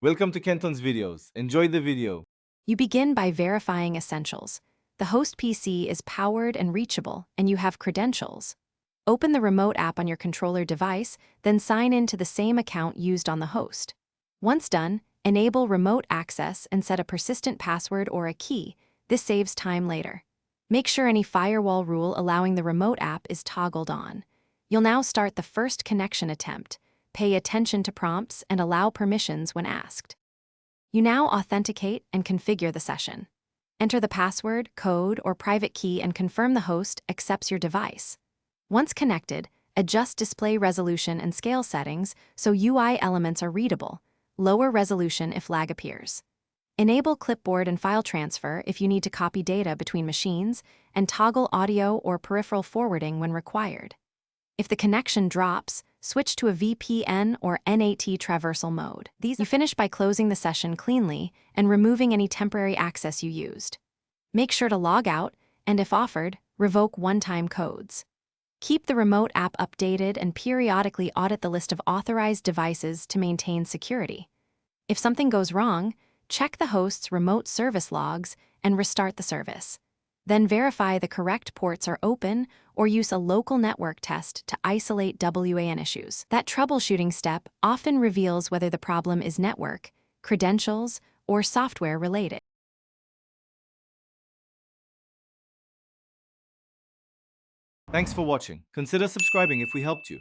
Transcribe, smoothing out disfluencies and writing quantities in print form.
Welcome to Kenton's videos. Enjoy the video. You begin by verifying essentials. The host PC is powered and reachable, and you have credentials. Open the remote app on your controller device, then sign in to the same account used on the host. Once done, enable remote access and set a persistent password or a key. This saves time later. Make sure any firewall rule allowing the remote app is toggled on. You'll now start the first connection attempt. Pay attention to prompts and allow permissions when asked. You now authenticate and configure the session. Enter the password, code, or private key and confirm the host accepts your device. Once connected, adjust display resolution and scale settings so UI elements are readable. Lower resolution if lag appears. Enable clipboard and file transfer if you need to copy data between machines, and toggle audio or peripheral forwarding when required. If the connection drops, switch to a VPN or NAT traversal mode. You finish by closing the session cleanly and removing any temporary access you used. Make sure to log out, and if offered, revoke one-time codes. Keep the remote app updated and periodically audit the list of authorized devices to maintain security. If something goes wrong, check the host's remote service logs and restart the service. Then verify the correct ports are open or use a local network test to isolate WAN issues. That troubleshooting step often reveals whether the problem is network, credentials, or software related. Thanks for watching. Consider subscribing if we helped you.